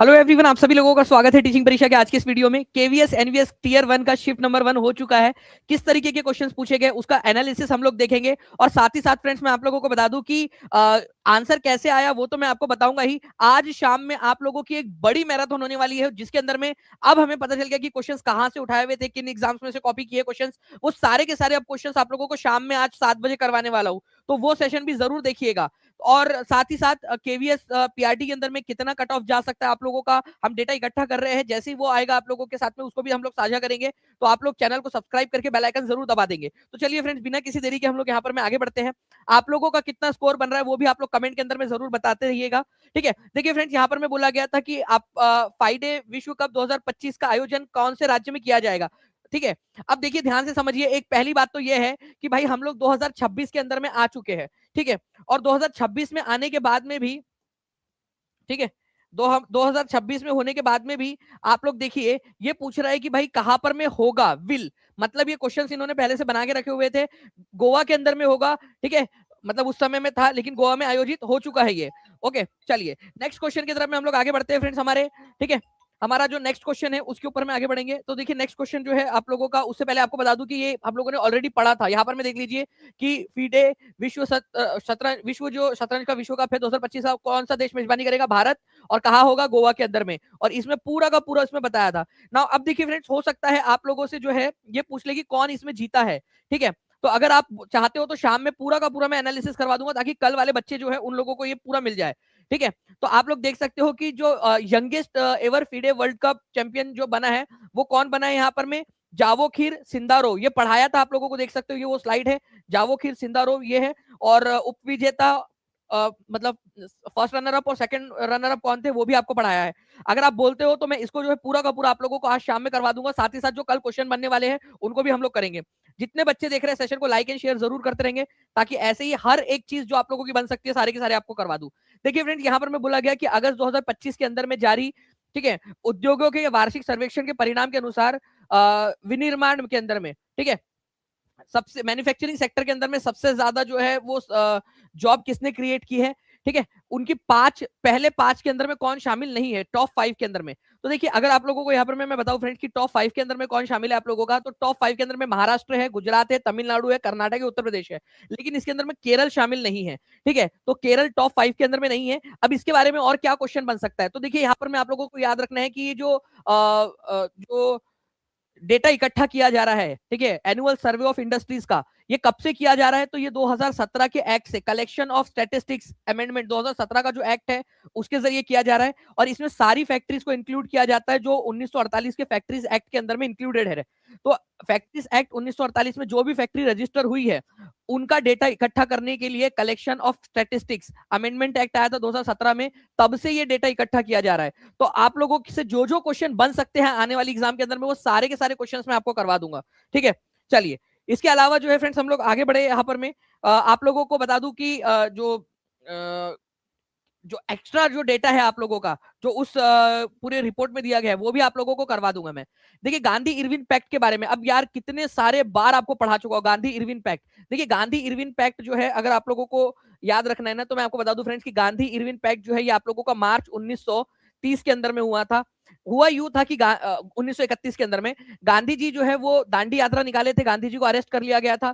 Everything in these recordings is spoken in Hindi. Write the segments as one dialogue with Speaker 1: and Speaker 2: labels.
Speaker 1: हेलो एवरीवन, आप सभी लोगों का स्वागत है टीचिंग परीक्षा के आज के इस वीडियो में। केवीएस एनवीएस टीयर 1 का शिफ्ट नंबर 1 हो चुका है। किस तरीके के क्वेश्चंस पूछे गए उसका एनालिसिस हम लोग देखेंगे और साथ ही साथ फ्रेंड्स मैं आप लोगों को बता दूं कि आंसर कैसे आया वो तो मैं आपको बताऊंगा ही। आज शाम में आप लोगों की एक बड़ी मैराथन होने वाली है जिसके अंदर में अब हमें पता चल गया कि क्वेश्चंस कहां से उठाए हुए थे, किन एग्जाम्स में से कॉपी किए क्वेश्चंस, वो सारे के सारे अब क्वेश्चंस आप लोगों को शाम में आज 7 बजे करवाने वाला हूं, तो वो सेशन भी जरूर देखिएगा। और साथ ही साथ केवीएस पीआरटी के अंदर में कितना कट ऑफ जा सकता है आप लोगों का, हम डेटा इकट्ठा कर रहे हैं। जैसे ही वो आएगा आप लोगों के साथ में उसको भी हम लोग साझा करेंगे, तो आप लोग चैनल को सब्सक्राइब करके बेल आइकन जरूर दबा देंगे। तो चलिए फ्रेंड्स, बिना किसी देरी के हम लोग यहाँ पर में आगे बढ़ते हैं। आप लोगों का कितना स्कोर बन रहा है वो भी आप लोग कमेंट के अंदर में जरूर बताते रहिएगा। ठीक है, देखिए फ्रेंड्स, यहाँ पर मैं बोला गया था कि आप फाइडे विश्व कप 2025 का आयोजन कौन से राज्य में किया जाएगा। ठीक है, अब देखिए ध्यान से समझिए। एक पहली बात तो ये है कि भाई हम लोग 2026 के अंदर में आ चुके हैं। ठीक है, और 2026 में आने के बाद में भी, ठीक है, 2026 में होने के बाद में भी आप लोग देखिए ये पूछ रहा है कि भाई कहां पर में होगा विल, मतलब ये क्वेश्चंस इन्होंने पहले से बना के रखे हुए थे। गोवा के अंदर में होगा, ठीक है, मतलब उस समय में था लेकिन गोवा में आयोजित हो चुका है ये। ओके, चलिए नेक्स्ट क्वेश्चन की तरफ में हम लोग आगे बढ़ते हैं फ्रेंड्स हमारे। ठीक है, हमारा जो नेक्स्ट क्वेश्चन है उसके ऊपर में आगे बढ़ेंगे। तो देखिए नेक्स्ट क्वेश्चन जो है आप लोगों का, उससे पहले आपको बता दूं कि ये हम लोगों ने ऑलरेडी पढ़ा था। यहाँ पर में देख लीजिए कि फीडे शतरंज विश्व जो शतरंज का विश्व कप है 2025 का कौन सा देश मेजबानी करेगा, भारत, और कहा होगा गोवा के अंदर में, और इसमें पूरा का पूरा इसमें बताया था ना। अब देखिए फ्रेंड्स, हो सकता है आप लोगों से जो है ये पूछ ले कि कौन इसमें जीता है। ठीक है, तो अगर आप चाहते हो तो शाम में पूरा का पूरा मैं एनालिसिस करवा दूंगा ताकि कल वाले बच्चे जो है उन लोगों को ये पूरा मिल जाए। ठीक है, तो आप लोग देख सकते हो कि जो youngest ever FIDE world cup champion जो बना है वो कौन बना है यहाँ पर में, जावोखिर सिंदारो। ये पढ़ाया था आप लोगों को, देख सकते हो ये वो स्लाइड है, जावोखिर सिंदारो ये है। और उपविजेता मतलब फर्स्ट रनर अप और सेकंड रनर अप कौन थे वो भी आपको पढ़ाया है। अगर आप बोलते हो तो मैं इसको जो है पूरा का पूरा आप लोगों को आज शाम में करवा दूंगा। साथ ही साथ जो कल क्वेश्चन बनने वाले हैं उनको भी हम लोग करेंगे। जितने बच्चे देख रहे हैं सेशन को लाइक एंड शेयर जरूर करते रहेंगे ताकि ऐसे ही हर एक चीज जो आप लोगों की बन सकती है सारे के सारे आपको करवा दूं। देखिए फ्रेंड, यहाँ पर मैं बोला गया कि अगस्त 2025 के अंदर में जारी, ठीक है, उद्योगों के वार्षिक सर्वेक्षण के परिणाम के अनुसार विनिर्माण के अंदर में, ठीक है, सबसे मैन्युफैक्चरिंग सेक्टर के अंदर में सबसे ज्यादा जो है वो जॉब किसने क्रिएट की है। ठीक है, उनकी पहले पांच के अंदर में कौन शामिल नहीं है टॉप 5 के अंदर में। तो देखिए अगर आप लोगों को यहाँ पर मैं बताऊं फ्रेंड्स कि टॉप 5 के अंदर में कौन शामिल है आप लोगों का, तो टॉप 5 के अंदर में महाराष्ट्र है, गुजरात है, तमिलनाडु है, कर्नाटक है, उत्तर प्रदेश है, लेकिन इसके अंदर में केरल शामिल नहीं है। ठीक है, तो केरल टॉप 5 के अंदर में नहीं है। अब इसके बारे में और क्या क्वेश्चन बन सकता है, तो देखिए यहाँ पर मैं आप लोगों को याद रखना है कि ये जो डेटा इकट्ठा किया जा रहा है, ठीक है, एनुअल सर्वे ऑफ इंडस्ट्रीज का, ये कब से किया जा रहा है, तो ये 2017 के एक्ट से, कलेक्शन ऑफ स्टैटिस्टिक्स अमेंडमेंट 2017 का जो एक्ट है उसके जरिए किया जा रहा है। और इसमें सारी फैक्ट्रीज को इंक्लूड किया जाता है जो 1948 के फैक्ट्रीज एक्ट के अंदर में इंक्लूडेड है। तो फैक्ट्रीज एक्ट 1948 में जो भी फैक्ट्री रजिस्टर हुई है उनका डेटा इकट्ठा करने के लिए collection of statistics amendment act आया था 2017 में, तब से ये डेटा इकट्ठा किया जा रहा है। तो आप लोगों से जो जो क्वेश्चन बन सकते हैं आने वाली एग्जाम के अंदर में वो सारे के सारे क्वेश्चंस मैं आपको करवा दूंगा। ठीक है, चलिए इसके अलावा जो है फ्रेंड्स हम लोग आगे बढ़े। यहाँ पर मैं आप लोगों को बता दूं कि जो एक्स्ट्रा जो डेटा है आप लोगों का जो उस पूरे रिपोर्ट में दिया गया है वो भी आप लोगों को करवा दूंगा मैं। देखिए गांधी इरविन पैक्ट के बारे में, अब यार कितने सारे बार आपको पढ़ा चुका हूं गांधी इरविन पैक्ट। देखिए गांधी इरविन पैक्ट जो है अगर आप लोगों को याद रखना है ना, तो मैं आपको बता दूं फ्रेंड्स कि गांधी इरविन पैक्ट जो है ये आप लोगों का मार्च 1930 के अंदर में हुआ था। हुआ यूं था कि 1931 के अंदर में गांधी जी जो है वो दांडी यात्रा निकाले थे, गांधी जी को अरेस्ट कर लिया गया था।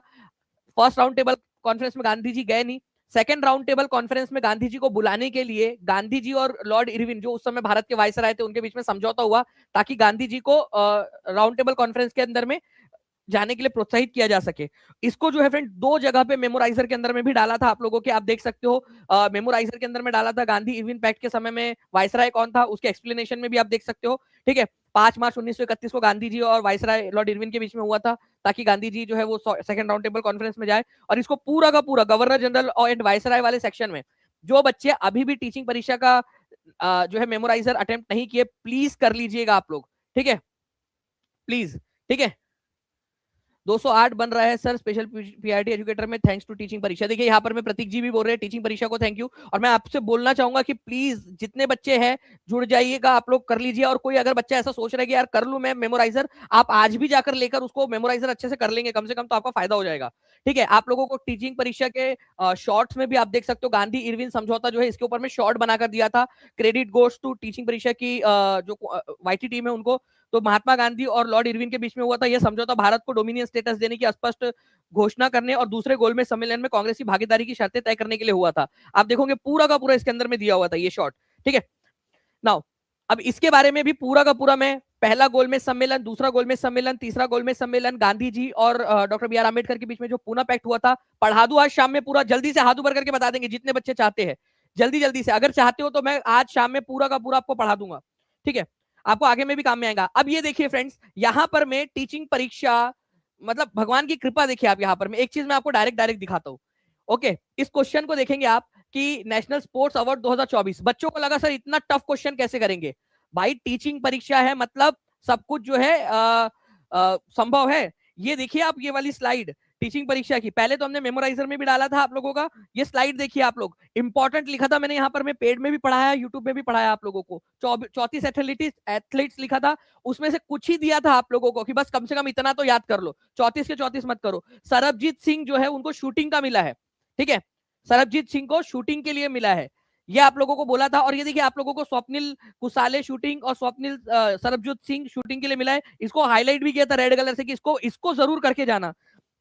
Speaker 1: फर्स्ट राउंड टेबल कॉन्फ्रेंस में गांधी जी गए नहीं। सेकंड राउंड टेबल कॉन्फ्रेंस में गांधी जी को बुलाने के लिए गांधी जी और लॉर्ड इरविन जो उस समय भारत के वायसराय थे उनके बीच में समझौता हुआ ताकि गांधी जी को राउंड टेबल कॉन्फ्रेंस के अंदर में जाने के लिए प्रोत्साहित किया जा सके। इसको जो है फ्रेंड दो जगह पे मेमोराइजर के अंदर में भी डाला था आप लोगों के, आप देख सकते हो। मेमोराइजर के अंदर में डाला था गांधी इरविन पैक्ट के समय में वायसराय कौन था उसके एक्सप्लेनेशन में भी आप देख सकते हो। ठीक है, 5 मार्च 1931 को गांधी जी और वायसराय लॉर्ड इरविन के बीच में हुआ था ताकि गांधी जी जो है वो सेकंड राउंड टेबल कॉन्फ्रेंस में जाए। और इसको पूरा का पूरा गवर्नर जनरल और एंड वायसराय वाले सेक्शन में जो बच्चे अभी भी टीचिंग परीक्षा का जो है मेमोराइजर अटेम्प्ट नहीं किए प्लीज कर लीजिएगा आप लोग। ठीक है, प्लीज। ठीक है, 208 बन रहा है सर स्पेशल पीआरटी एजुकेटर में, थैंक्स टू टीचिंग परीक्षा। देखिए यहाँ पर मैं प्रतीक जी भी बोल रहे हैं टीचिंग परीक्षा को थैंक यू। और मैं आपसे बोलना चाहूंगा कि प्लीज जितने बच्चे हैं जुड़ जाइएगा आप लोग, कर लीजिए। और कोई अगर बच्चा ऐसा सोच रहा है कि यार कर लूं मैं मेमोराइजर, आप आज भी जाकर लेकर उसको मेमोराइजर अच्छे से कर लेंगे कम से कम, तो आपका फायदा हो जाएगा। ठीक है, आप लोगों को टीचिंग परीक्षा के शॉर्ट्स में भी आप देख सकते हो, गांधी इरविन समझौता जो है इसके ऊपर में शॉर्ट बनाकर दिया था। क्रेडिट गोस टू टीचिंग परीक्षा की जो वाईटी टीम है उनको। तो महात्मा गांधी और लॉर्ड इरविन के बीच में हुआ था यह समझौता, भारत को डोमिनियन स्टेटस देने की स्पष्ट घोषणा करने और दूसरे गोलमेज सम्मेलन में कांग्रेस की भागीदारी की शर्तें तय करने के लिए हुआ था। आप देखोगे पूरा का पूरा इसके अंदर में दिया हुआ था ये शॉर्ट। ठीक है, नाउ अब इसके बारे में भी पूरा का पूरा मैं पहला गोलमेज सम्मेलन, दूसरा गोलमेज सम्मेलन, तीसरा गोलमेज सम्मेलन, गांधी जी और डॉक्टर बी आर अम्बेडकर के बीच में जो पूना पैक्ट हुआ था, पढ़ा दूं आज शाम में पूरा, जल्दी से हाथ ऊपर करके बता देंगे जितने बच्चे चाहते हैं, जल्दी जल्दी से, अगर चाहते हो तो मैं आज शाम में पूरा का पूरा आपको पढ़ा दूंगा। ठीक है, आपको आगे में भी काम में आएगा। अब ये देखिए फ्रेंड्स, यहां पर मैं टीचिंग परीक्षा, मतलब भगवान की कृपा देखिए आप, यहां पर मैं एक चीज मैं आपको डायरेक्ट डायरेक्ट दिखाता हूँ। ओके, इस क्वेश्चन को देखेंगे आप कि नेशनल स्पोर्ट्स अवार्ड 2024, बच्चों को लगा सर इतना टफ क्वेश्चन कैसे करेंगे, भाई टीचिंग परीक्षा है, मतलब सब कुछ जो है संभव है। ये देखिए आप, ये वाली स्लाइड टीचिंग परीक्षा की, पहले तो हमने मेमोराइजर में भी डाला था आप लोगों का, ये स्लाइड देखिए आप लोग, इंपॉर्टेंट लिखा था मैंने यहाँ पर, मैं पेड में भी पढ़ाया, यूट्यूब में भी पढ़ाया आप लोगों को। 34 एथलीट्स लिखा था, उसमें से कुछ ही दिया था आप लोगों को कि बस कम से कम इतना तो याद कर लो, 34 के 34 मत करो। सरबजीत सिंह जो है उनको शूटिंग का मिला है। ठीक है, सरबजीत सिंह को शूटिंग के लिए मिला है, ये आप लोगों को बोला था। और ये देखिए आप लोगों को स्वप्निल कुसाले शूटिंग और स्वप्निल सरबजीत सिंह शूटिंग के लिए मिला है, इसको हाईलाइट भी किया था रेड कलर से कि इसको जरूर करके जाना।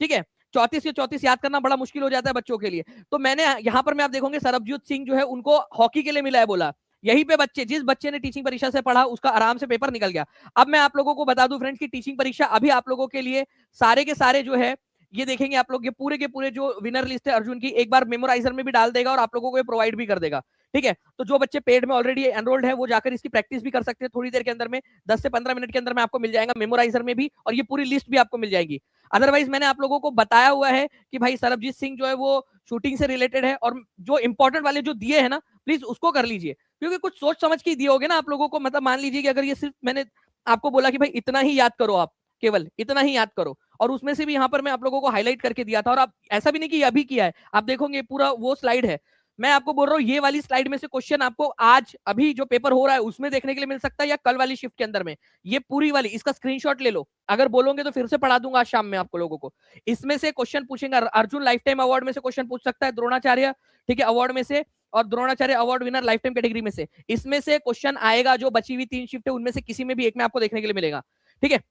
Speaker 1: ठीक है, 34 के 34 याद करना बड़ा मुश्किल हो जाता है बच्चों के लिए, तो मैंने यहाँ पर मैं आप देखोगे सरबजीत सिंह जो है उनको हॉकी के लिए मिला है बोला। यहीं पे बच्चे, जिस बच्चे ने टीचिंग परीक्षा से पढ़ा उसका आराम से पेपर निकल गया। अब मैं आप लोगों को बता दूं फ्रेंड्स की टीचिंग परीक्षा अभी आप लोगों के लिए सारे के सारे जो है ये देखेंगे आप लोग, ये पूरे के पूरे जो विनर लिस्ट है अर्जुन की, एक बार मेमोराइजर में भी डाल देगा और आप लोगों को ये प्रोवाइड भी कर देगा। ठीक है, तो जो बच्चे पेड में ऑलरेडी एनरोल्ड है वो जाकर इसकी प्रैक्टिस भी कर सकते हैं थोड़ी देर के अंदर में, 10 से 15 मिनट के अंदर में आपको मिल जाएगा मेमोराइजर में भी, और ये पूरी लिस्ट भी आपको मिल जाएगी। अदरवाइज मैंने आप लोगों को बताया हुआ है कि भाई सरबजीत सिंह जो है वो शूटिंग से रिलेटेड है, और जो इंपॉर्टेंट वाले जो दिए है ना प्लीज उसको कर लीजिए, क्योंकि कुछ सोच समझ के दिए होगे ना आप लोगों को। मतलब मान लीजिए कि अगर ये सिर्फ मैंने आपको बोला कि भाई इतना ही याद करो, आप केवल इतना ही याद करो, और उसमें से भी यहाँ पर मैं आप लोगों को हाईलाइट करके दिया था, और आप ऐसा भी नहीं कि अभी किया है, आप देखोगे पूरा वो स्लाइड है। मैं आपको बोल रहा हूँ ये वाली स्लाइड में से क्वेश्चन आपको आज अभी जो पेपर हो रहा है उसमें देखने के लिए मिल सकता है, या कल वाली शिफ्ट के अंदर में, ये पूरी वाली, इसका स्क्रीनशॉट ले लो, अगर बोलोगे तो फिर से पढ़ा दूंगा आज शाम में आपको लोगों को। इसमें से क्वेश्चन पूछेंगे, अर्जुन लाइफ टाइम अवार्ड में से क्वेश्चन पूछ सकता है, द्रोणाचार्य ठीक है अवार्ड में से, और Dronacharya award winner life time category में से, इसमें से क्वेश्चन आएगा। जो बची हुई 3 शिफ्ट है उनमें से किसी में भी एक में आपको देखने के लिए मिलेगा। ठीक है,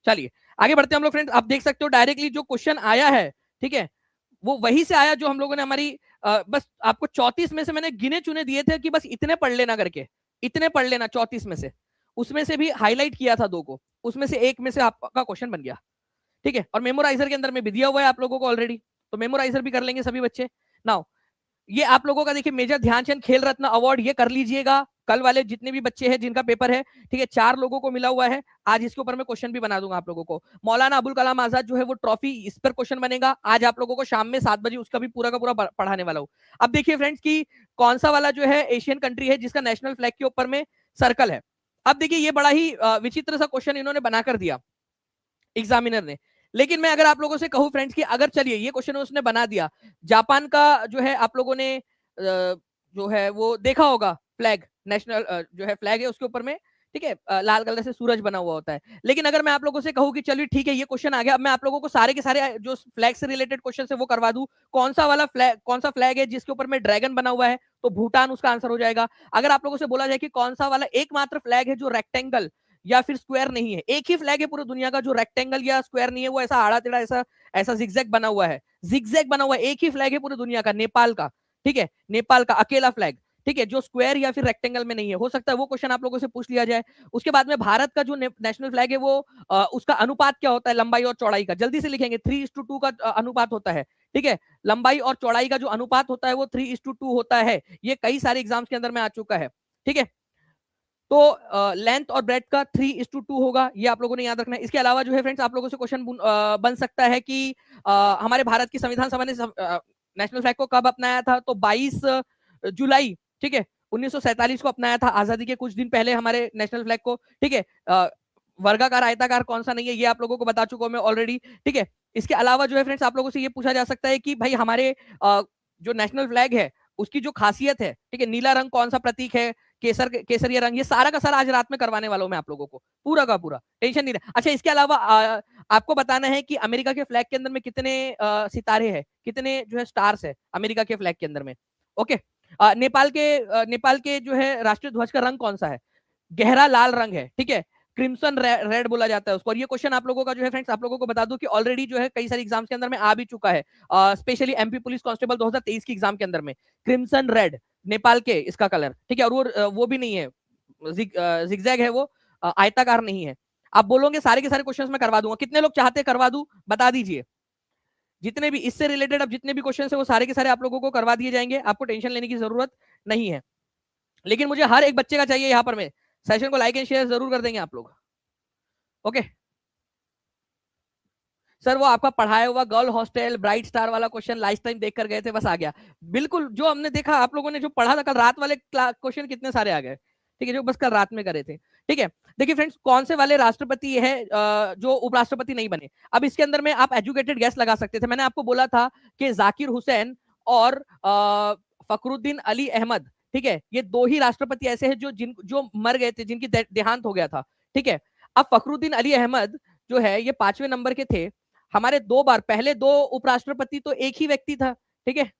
Speaker 1: चलिए आगे बढ़ते हैं हम लोग फ्रेंड्स। आप देख सकते हो डायरेक्टली जो क्वेश्चन आया है, ठीक है, वो वही से आया जो हम लोगों ने हमारी बस आपको 34 में से मैंने गिने चुने दिए थे कि बस इतने पढ़ लेना करके, इतने पढ़ लेना 34 में से, उसमें से भी हाईलाइट किया था 2 को, उसमें से एक में से आपका क्वेश्चन बन गया। ठीक है, और मेमोराइजर के अंदर में भी दिया हुआ है आप लोगों को ऑलरेडी, तो मेमोराइजर भी कर लेंगे सभी बच्चे। नाउ ये आप लोगों का देखिए मेजर ध्यानचंद खेल रत्न अवार्ड, ये कर लीजिएगा, कल वाले जितने भी बच्चे हैं जिनका पेपर है। ठीक है, 4 लोगों को मिला हुआ है, आज इसके ऊपर मैं क्वेश्चन भी बना दूंगा आप लोगों को। मौलाना अबुल कलाम आजाद जो है वो ट्रॉफी, इस पर क्वेश्चन बनेगा आज आप लोगों को शाम में 7 बजे, उसका भी पूरा का पूरा पढ़ाने वाला हूँ। अब देखिए फ्रेंड्स की कौन सा वाला जो है एशियन कंट्री है जिसका नेशनल फ्लैग के ऊपर में सर्कल है। अब देखिए ये बड़ा ही विचित्र सा क्वेश्चन इन्होंने बनाकर दिया एग्जामिनर ने, लेकिन मैं अगर आप लोगों से कहूं फ्रेंड्स कि अगर चलिए ये क्वेश्चन उसने बना दिया, जापान का जो है आप लोगों ने जो है वो देखा होगा फ्लैग, नेशनल जो है फ्लैग है उसके ऊपर में, ठीक है, लाल कलर से सूरज बना हुआ होता है। लेकिन अगर मैं आप लोगों से कहूं कि चलिए ठीक है ये क्वेश्चन आ गया, अब मैं आप लोगों को सारे के सारे जो फ्लैग से रिलेटेड क्वेश्चन है वो करवा दूं, कौन सा वाला फ्लैग, कौन सा फ्लैग है जिसके ऊपर में ड्रैगन बना हुआ है, तो भूटान उसका आंसर हो जाएगा। अगर आप लोगों से बोला जाए कि कौन सा वाला एकमात्र फ्लैग है जो रेक्टेंगल या फिर स्क्वायर नहीं है, एक ही फ्लैग है पूरी दुनिया का जो रेक्टेंगल या स्क्वायर नहीं है, वो ऐसा आड़ा टेढ़ा ऐसा ऐसा जिगजैग बना हुआ है, जिगजैग बना हुआ है, एक ही फ्लैग है पूरी दुनिया का, नेपाल का। ठीक है, नेपाल का अकेला फ्लैग, ठीक है, जो स्क्वायर या फिर रेक्टेंगल में नहीं है, हो सकता है वो क्वेश्चन आप लोगों से पूछ लिया जाए। उसके बाद में भारत का जो नेशनल फ्लैग है वो उसका अनुपात क्या होता है लंबाई और चौड़ाई का, जल्दी से लिखेंगे, 3:2 का अनुपात होता है। ठीक है, लंबाई और चौड़ाई का जो अनुपात होता है वो 3:2 होता है, ये कई सारे एग्जाम्स के अंदर में आ चुका है। ठीक है, तो लेंथ और ब्रेथ का 3:2 होगा, ये आप लोगों ने याद रखना है। इसके अलावा जो है फ्रेंड्स आप लोगों से क्वेश्चन बन सकता है कि हमारे भारत की संविधान सभा ने नेशनल फ्लैग को कब अपनाया था, तो 22 जुलाई, ठीक है, 1947 को अपनाया था, आजादी के कुछ दिन पहले हमारे नेशनल फ्लैग को। ठीक है, वर्गाकार आयताकार कौन सा नहीं है ये आप लोगों को बता चुका हूं मैं ऑलरेडी। ठीक है, इसके अलावा जो है फ्रेंड्स आप लोगों से ये पूछा जा सकता है कि भाई हमारे जो नेशनल फ्लैग है उसकी जो खासियत है, ठीक है, नीला रंग कौन सा प्रतीक है, केसरिया रंग, ये सारा का सारा आज रात में करवाने वाला हूं मैं आप लोगों को, पूरा का पूरा, टेंशन नहीं रहा। अच्छा, इसके अलावा आपको बताना है कि अमेरिका के फ्लैग के अंदर में कितने सितारे हैं, कितने जो है स्टार्स है अमेरिका के फ्लैग के अंदर में। ओके, नेपाल के जो है राष्ट्रीय ध्वज का रंग कौन सा है? गहरा लाल रंग है, ठीक है, क्रिम्सन रेड बोला जाता है उसको। और ये क्वेश्चन आप लोगों का जो है फ्रेंड्स, आप लोगों को बता दूं कि ऑलरेडी जो है कई सारे एग्जाम्स के अंदर में आ भी चुका है, स्पेशली एमपी पुलिस कांस्टेबल 2023 की एग्जाम के अंदर में, क्रिम्सन रेड नेपाल के इसका कलर, ठीक है। और वो भी नहीं है जिगजैग है, वो आयताकार नहीं है। आप बोलोगे सारे के सारे क्वेश्चंस मैं करवा दूंगा, कितने लोग चाहते हैं करवा दूं, बता दीजिए। जितने भी इससे रिलेटेड अब जितने भी क्वेश्चंस है वो सारे के सारे आप लोगों को करवा दिए जाएंगे, आपको टेंशन लेने की जरूरत नहीं है। लेकिन मुझे हर एक बच्चे का चाहिए यहाँ पर, मैं सेशन को लाइक एंड शेयर जरूर कर देंगे आप लोग। ओके सर, वो आपका पढ़ाया हुआ गर्ल हॉस्टल ब्राइट स्टार वाला क्वेश्चन लास्ट टाइम देख कर गए थे, बस आ गया। बिल्कुल जो हमने देखा, आप लोगों ने जो पढ़ा था कल रात वाले क्वेश्चन कितने सारे आ गए, ठीक है, जो बस कल रात में करे थे। ठीक है, देखिए फ्रेंड्स, कौन से वाले राष्ट्रपति है जो उपराष्ट्रपति नहीं बने? अब इसके अंदर में आप एजुकेटेड गैस लगा सकते थे। मैंने आपको बोला था कि जाकिर हुसैन और फखरुद्दीन अली अहमद, ठीक है, ये दो ही राष्ट्रपति ऐसे हैं जो मर गए थे, जिनकी देहांत हो गया था। ठीक है, अब फखरुद्दीन अली अहमद जो है ये 5वें नंबर के थे हमारे, 2 बार, पहले 2 उपराष्ट्रपति तो एक ही व्यक्ति था, ठीक है,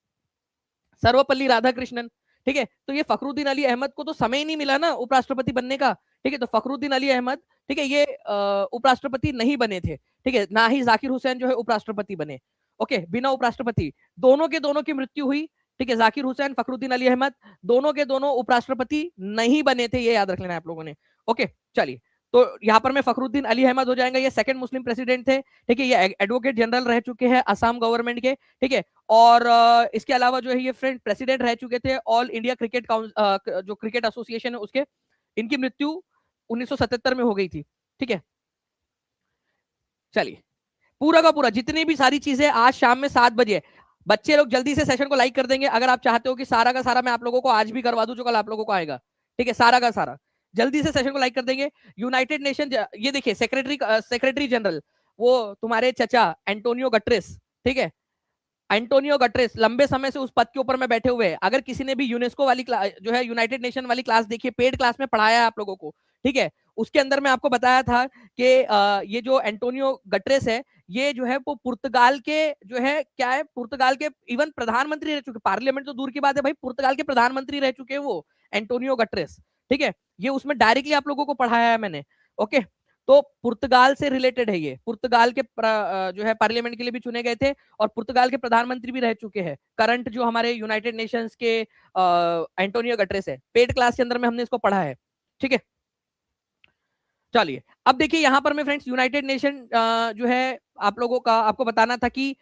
Speaker 1: सर्वपल्ली राधाकृष्णन। ठीक है, तो ये फखरुद्दीन अली अहमद को तो समय ही नहीं मिला ना उपराष्ट्रपति बनने का। ठीक है, तो फखरुद्दीन अली अहमद, ठीक है, ये उपराष्ट्रपति नहीं बने थे। ठीक है, ना ही जाकिर हुसैन जो है उपराष्ट्रपति बने। ओके, बिना उपराष्ट्रपति, दोनों के दोनों की मृत्यु हुई। ठीक है, जाकिर हुसैन, फखरुद्दीन अली अहमद, दोनों के दोनों उपराष्ट्रपति नहीं बने थे, ये याद रख लेना आप लोगों ने। ओके, चलिए, तो यहाँ पर मैं फखरुद्दीन अली अहमद हो जाएगा, ये सेकंड मुस्लिम प्रेसिडेंट थे। ठीक है, ये एडवोकेट जनरल रह चुके हैं असम गवर्नमेंट के। ठीक है, और इसके अलावा जो है ये फ्रेंड प्रेसिडेंट रह चुके थे ऑल इंडिया क्रिकेट जो क्रिकेट एसोसिएशन है उसके। इनकी मृत्यु 1977 में हो गई थी। ठीक है, चलिए, पूरा का पूरा जितनी भी सारी चीजें आज शाम में 7 बजे, बच्चे लोग जल्दी से सेशन को लाइक कर देंगे अगर आप चाहते हो कि सारा का सारा मैं आप लोगों को आज भी करवा दूं जो कल आप लोगों को आएगा। ठीक है, सारा का सारा जल्दी से सेशन को लाइक कर देंगे। यूनाइटेड नेशन, ये देखिए सेक्रेटरी जनरल, वो तुम्हारे चचा एंटोनियो गटरेस। ठीक है, एंटोनियो गटरेस लंबे समय से उस पद के ऊपर में बैठे हुए हैं। अगर किसी ने भी यूनेस्को वाली जो है यूनाइटेड नेशन वाली क्लास देखी है, पेड क्लास में पढ़ाया है आप लोगों को, ठीक है, उसके अंदर में आपको बताया था कि ये जो एंटोनियो गटरेस है, ये जो है वो पुर्तगाल के जो है क्या है, पुर्तगाल के इवन प्रधानमंत्री रह चुके, पार्लियामेंट तो दूर की बात है भाई, पुर्तगाल के प्रधानमंत्री रह चुके हैं वो एंटोनियो गटरेस। ठीक है, ये उसमें डायरेक्टली आप लोगों को पढ़ाया है मैंने। ओके, तो पुर्तगाल से रिलेटेड है ये, पुर्तगाल के जो है पार्लियामेंट के लिए भी चुने गए थे और पुर्तगाल के प्रधानमंत्री भी रह चुके हैं करंट जो हमारे यूनाइटेड नेशंस के एंटोनियो गटरेस है। पेड क्लास के अंदर में हमने इसको पढ़ा है। ठीक है, चलिए, अब देखिए यहाँ पर मैं फ्रेंड्स यूनाइटेड नेशन जो है आप लोगों का आपको बताना था कि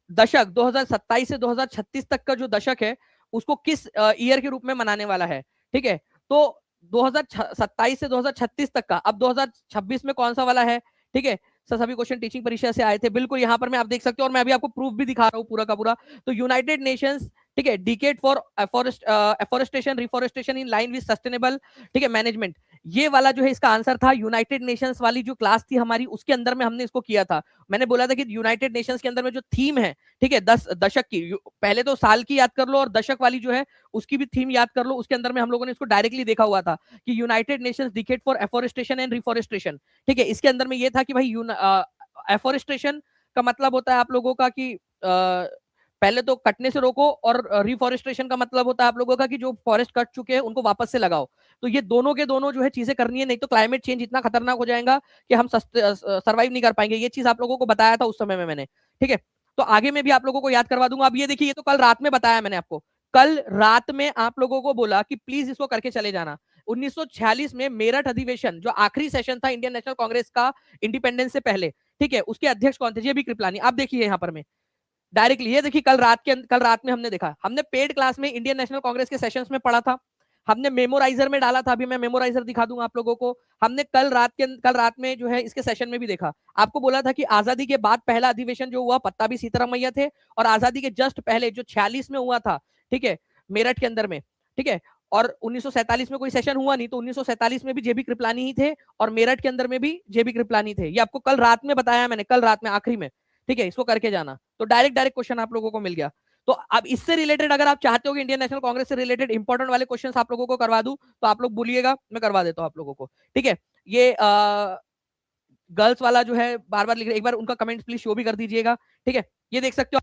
Speaker 1: दशक 2027 से 2036 तक का जो दशक है उसको किस ईयर के रूप में मनाने वाला है। ठीक है, तो 2027 से 2036 तक का, अब 2026 में कौन सा वाला है? ठीक है सर, सभी क्वेश्चन टीचिंग परीक्षा से आए थे, बिल्कुल यहाँ पर मैं आप देख सकते हो और मैं अभी आपको प्रूफ भी दिखा रहा हूँ पूरा का पूरा। तो यूनाइटेड नेशंस, ठीक है, decade for afforestation reforestation in line with sustainable, ठीक है, मैनेजमेंट, ये वाला जो है इसका आंसर था। यूनाइटेड नेशंस वाली जो क्लास थी हमारी उसके अंदर में हमने इसको किया था। मैंने बोला था कि यूनाइटेड नेशंस के अंदर में जो थीम है, ठीक है, 10 दशक की, पहले तो साल की याद कर लो और दशक वाली जो है उसकी भी थीम याद कर लो। उसके अंदर में हम लोगों ने इसको डायरेक्टली देखा हुआ था कि United Nations decade for afforestation and reforestation. ठीक है, इसके अंदर में ये था कि भाई एफोरेस्टेशन का मतलब होता है आप लोगों का कि पहले तो कटने से रोको, और रिफॉरेस्टेशन का मतलब होता है आप लोगों का कि जो फॉरेस्ट कट चुके हैं उनको वापस से लगाओ। तो ये दोनों के दोनों जो है चीजें करनी है, नहीं तो क्लाइमेट चेंज इतना खतरनाक हो जाएगा कि हम सर्वाइव नहीं कर पाएंगे। ये चीज आप लोगों को बताया था उस समय में मैंने। ठीक है, तो आगे में भी आप लोगों को याद करवा दूंगा। अब ये देखिए, ये तो कल रात में बताया मैंने आपको, कल रात में आप लोगों को बोला कि प्लीज इसको करके चले जाना। 1946 में मेरठ अधिवेशन जो आखिरी सेशन था इंडियन नेशनल कांग्रेस का इंडिपेंडेंस से पहले, ठीक है, उसके अध्यक्ष कौन थे? जेबी कृपलानी। आप देखिए यहाँ पर में डायरेक्टली, ये देखिए कल रात में हमने देखा, हमने पेड क्लास में इंडियन नेशनल कांग्रेस के सेशंस में पढ़ा था, हमने मेमोराइजर में डाला था, अभी मैं मेमोराइजर दिखा दूंगा आप लोगों को। हमने कल रात में जो है इसके सेशन में भी देखा। आपको बोला था कि आजादी के बाद पहला अधिवेशन जो हुआ पत्ताभी सीतारामैया थे, और आजादी के जस्ट पहले जो 46 में हुआ था, ठीक है, मेरठ के अंदर में, ठीक है, और 1947 में कोई सेशन हुआ नहीं, तो 1947 में भी जेबी कृपलानी ही थे और मेरठ के अंदर में भी जेबी कृपलानी थे। ये आपको कल रात में बताया मैंने, कल रात में आखिरी में। ठीक है, इसको करके जाना, तो डायरेक्ट क्वेश्चन आप लोगों को मिल गया। तो अब इससे रिलेटेड अगर आप चाहते हो कि इंडियन नेशनल कांग्रेस से रिलेटेड इंपॉर्टेंट वाले क्वेश्चंस आप लोगों को करवा दूं, तो आप लोग बोलिएगा, मैं करवा देता हूं आप लोगों को। ठीक है, ये गर्ल्स वाला जो है बार बार लिख रहे, एक बार उनका कमेंट प्लीज शो भी कर दीजिएगा। ठीक है, ये देख सकते हो।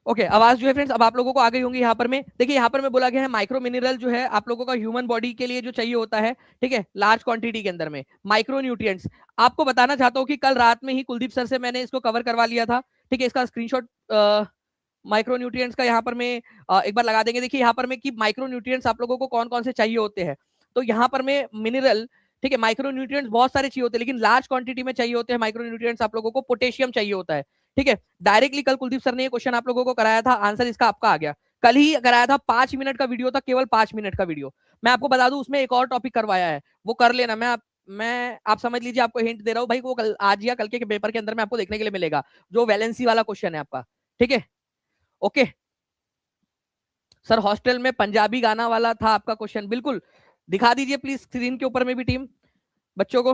Speaker 1: ओके, आवाज जो है फ्रेंड्स अब आप लोगों को आ गई होंगी। यहाँ पर में देखिए, यहाँ पर में बोला गया है माइक्रो मिनरल जो है आप लोगों का ह्यूमन बॉडी के लिए जो चाहिए होता है, ठीक है, लार्ज क्वांटिटी के अंदर में माइक्रो न्यूट्रिएंट्स। आपको बताना चाहता हूँ कि कल रात में ही कुलदीप सर से मैंने इसको कवर करवा लिया था। ठीक है, इसका स्क्रीनशॉट माइक्रो न्यूट्रिएंट्स का यहाँ पर में एक बार लगा देंगे। देखिए यहाँ पर में कि माइक्रो न्यूट्रिएंट्स आप लोगों को कौन कौन से चाहिए होते हैं। तो यहाँ पर में मिनरल, ठीक है, माइक्रो न्यूट्रिएंट्स बहुत सारे चाहिए होते हैं, लेकिन लार्ज क्वांटिटी में चाहिए होते हैं माइक्रो न्यूट्रिएंट्स आप लोगों को। पोटेशियम चाहिए होता है। ठीक है, डायरेक्टली कल कुलदीप सर ने ये क्वेश्चन आप लोगों को कराया था, आंसर इसका आपका आ गया। कल ही कराया था, 5 मिनट का वीडियो था, केवल 5 मिनट का वीडियो। मैं आपको बता दूं उसमें एक और टॉपिक करवाया है, वो कर लेना। मैं आप समझ लीजिए, आपको हिंट दे रहा हूँ भाई, वो कल आज या कल के पेपर के अंदर में आपको देखने के लिए मिलेगा, जो वैलेंसी वाला क्वेश्चन है आपका। ठीक है, ओके सर, हॉस्टल में पंजाबी गाना वाला था आपका क्वेश्चन, बिल्कुल दिखा दीजिए प्लीज स्क्रीन के ऊपर में भी टीम, बच्चों को